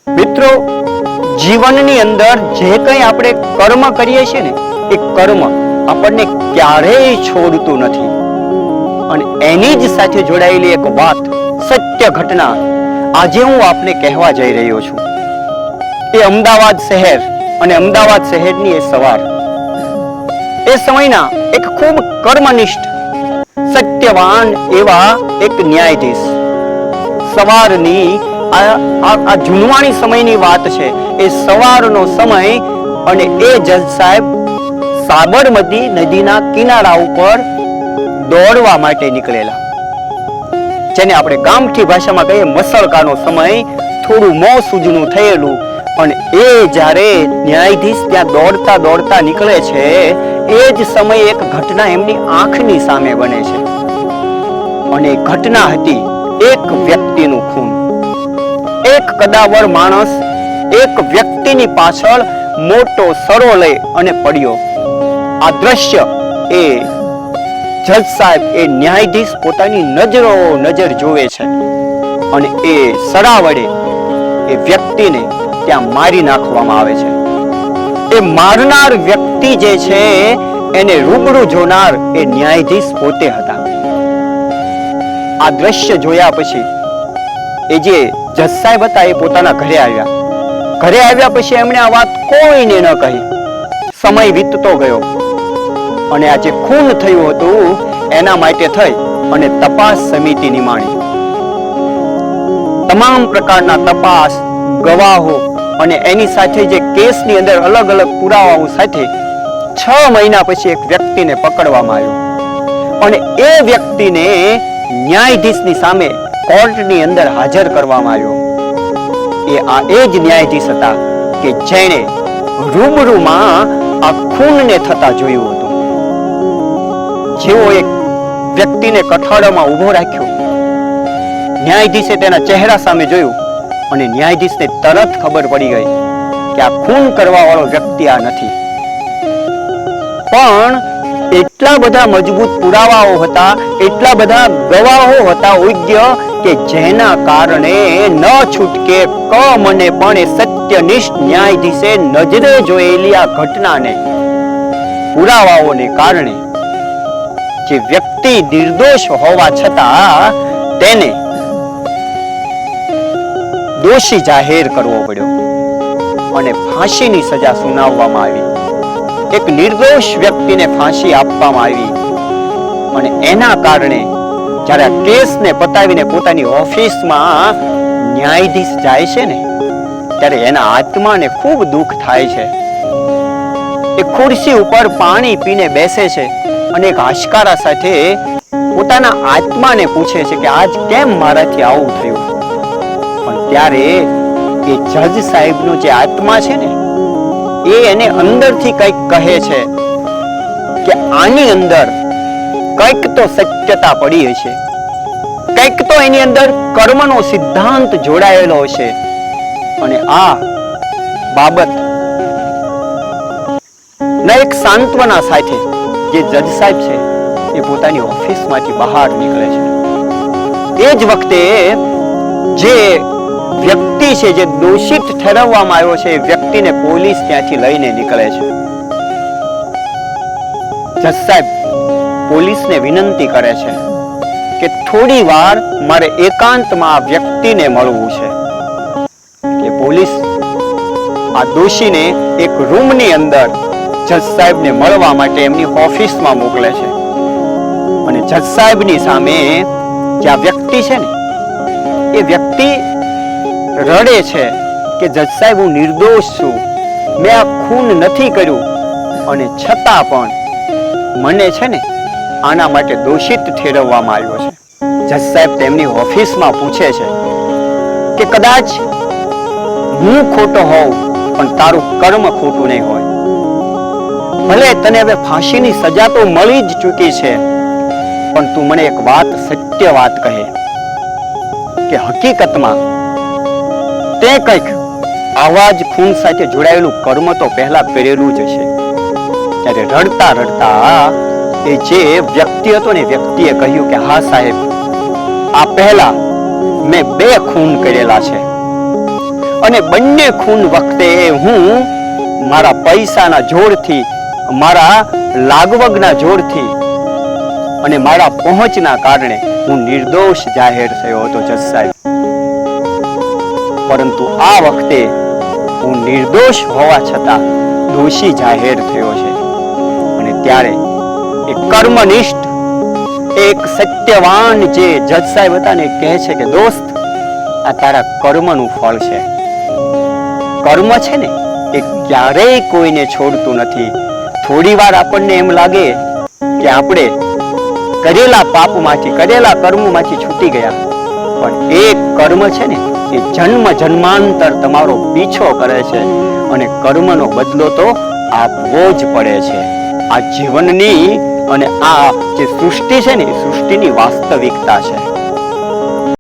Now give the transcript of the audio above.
મિત્રો, જીવનની અંદર જે કંઈ આપણે કર્મ કરીએ છીએ ને, એ કર્મ આપણને ક્યારેય છોડતું નથી. અને એની જ સાથે જોડાયેલી એક વાત, સત્ય ઘટના આજે હું આપને કહેવા જઈ રહ્યો છું. એ અમદાવાદ શહેર અને અમદાવાદ શહેરની એ સવાર. એ સમયના એક ખૂબ કર્મનિષ્ઠ, સત્યવાન એવા એક ન્યાયાધીશ. સવારની આ જૂનવાણી સમયની વાત છે. એ સવારનો સમય અને એ જજ સાહેબ સાબરમતી નદીના કિનારા ઉપર દોડવા માટે નીકળેલા, જેને આપણે ગામઠી ભાષામાં કહીએ મસળકાનો સમય, થોડું મોં સૂજનું થયેલું. અને એ જ્યારે ન્યાયાધીશ ત્યાં દોડતા દોડતા નીકળે છે, એ જ સમયે એક ઘટના એમની આંખની સામે બને છે. અને એ ઘટના હતી એક વ્યક્તિનું ખૂન. એક કદાવર માણસ એક વ્યક્તિની પાછળ મોટો સરો લઈ અને પડ્યો. આ દ્રશ્ય એ જજ સાહેબ, એ ન્યાયાધીશ પોતાની નજર જોવે છે. અને એ સરા વડે એ વ્યક્તિને ત્યાં મારી નાખવામાં આવે છે. એ મારનાર વ્યક્તિ જે છે એને રૂબરૂ જોનાર એ ન્યાયાધીશ પોતે હતા. આ દ્રશ્ય જોયા પછી એ જે જજ સાહેબ હતા એ પોતાના ઘરે આવ્યા. ઘરે આવ્યા પછી એમણે આ વાત કોઈને ન કહી. સમય વીતતો ગયો અને આ જે ખૂન થયું હતું એના માટે થઈ અને તપાસ સમિતિ નિમાણી. તમામ પ્રકારના તપાસ, ગવાહો અને એની સાથે જે કેસની અંદર અલગ અલગ પુરાવાઓ સાથે 6 મહિના પછી એક વ્યક્તિને પકડવામાં આવ્યો. અને એ વ્યક્તિને ન્યાયાધીશની સામે કોર્ટની અંદર હાજર કરવામાં આવ્યો. એ જ ન્યાયાધીશ હતા કે જેણે રૂબરૂમાં આ ખૂનને થતા જોયું હતું. જેવો એક વ્યક્તિને કઠાડામાં ઊભો રાખ્યો, ન્યાયાધીશે તેના ચહેરા સામે જોયું અને ન્યાયાધીશને તરત ખબર પડી ગઈ કે આ ખૂન કરવા વાળો વ્યક્તિ આ નથી. પણ એટલા બધા મજબૂત પુરાવાઓ હતા, એટલા બધા ગવાહો હતા યોગ્ય કે જેના કારણે ન છૂટકે મને પણ એ સત્યનિષ્ઠ ન્યાયાધીશે નજરે જોયેલી આ ઘટનાને, પુરાવાઓને કારણે જે વ્યક્તિ નિર્દોષ હોવા છતાં તેને દોષી જાહેર કરવો પડ્યો અને ફાંસીની સજા સુનાવવામાં આવી. એક નિર્દોષ વ્યક્તિને ફાંસી આપવામાં આવી. અને એના કારણે જ્યારે આ કેસને પતાવીને પોતાની ઓફિસમાં ન્યાયાધીશ જાય છે ને, ત્યારે એના આત્માને ખૂબ દુઃખ થાય છે. એ ખુરશી ઉપર પાણી પીને બેસે છે અને એક હાશકારા સાથે પોતાના આત્માને પૂછે છે કે આજ કેમ મારાથી આવું થયું. પણ ત્યારે એ જજ સાહેબનો જે આત્મા છે ને, એ એને અંદરથી કંઈક કહે છે કે આની અંદર કંઈક તો સત્યતા પડી હશે, કંઈક તો એની અંદર કર્મનો સિદ્ધાંત જોડાયેલો હશે. અને આ બાબત ના એક સાંત્વના સાથે જે જજ સાહેબ છે એ પોતાની ઓફિસમાંથી બહાર નીકળે છે. એ જ વખતે જે વ્યક્તિ છે, જે દોષિત ઠેરવવામાં આવ્યો છે, એ વ્યક્તિને પોલીસ ત્યાંથી લઈને નીકળે છે. જજ સાહેબ પોલીસને વિનંતી કરે છે કે થોડી વાર મારે એકાંતમાં આ વ્યક્તિને મળવું છે. કે પોલીસ આ દોષીને એક રૂમની અંદર જજ સાહેબને મળવા માટે એમની ઓફિસમાં મોકલે છે. અને જજ સાહેબની સામે જે આ વ્યક્તિ છે ને, એ વ્યક્તિ રડે છે કે જજ સાહેબ, હું નિર્દોષ છું, મેં આ ખૂન નથી કર્યું, અને છતાં પણ મને છે ને આના માટે દોષિત ઠેરવવામાં આવ્યો છે. જજ સાહેબ તેમની ઓફિસમાં પૂછે છે કે કદાચ હું ખોટો હોઉં પણ તારું કર્મ ખોટું નહીં હોય. ભલે તને હવે ફાંસીની સજા તો મળી જ ચૂકી છે, પણ તું મને એક વાત, સત્ય વાત કહે કે હકીકતમાં તે કંઈક આવા જ ખૂન સાથે જોડાયેલું કર્મ તો પહેલા કરેલું જ હશે. ત્યારે રડતા રડતા એ જે વ્યક્તિ હતો ને, વ્યક્તિએ કહ્યું કે હા સાહેબ, આ પહેલા મેં 2 ખૂન કરેલા છે અને બંને ખૂન વખતે હું મારા પૈસાના જોરથી, મારા લાગવગના જોરથી અને મારા પહોંચના કારણે હું નિર્દોષ જાહેર થયો હતો જજ સાહેબ. પરંતુ આ વખતે હું નિર્દોષ હોવા છતાં દોષી જાહેર થયો છે. અને ત્યારે એક કર્મનિષ્ઠ, એક સત્યવાન જે જજ સાહેબ હતા ને કહે છે કે દોસ્ત, આ તારા કર્મનું ફળ છે. કર્મ છે ને એ ક્યારેય કોઈને છોડતું નથી. થોડી વાર આપણને એમ લાગે કે આપણે કરેલા પાપમાંથી, કરેલા કર્મમાંથી છૂટી ગયા, પણ એ કર્મ છે ને એ જન્મ જન્માંતર તમારો પીછો કરે છે અને કર્મનો બદલો તો આપવો જ પડે છે. આ જીવનની અને આ જે સૃષ્ટિ છે ને એ સૃષ્ટિની વાસ્તવિકતા છે.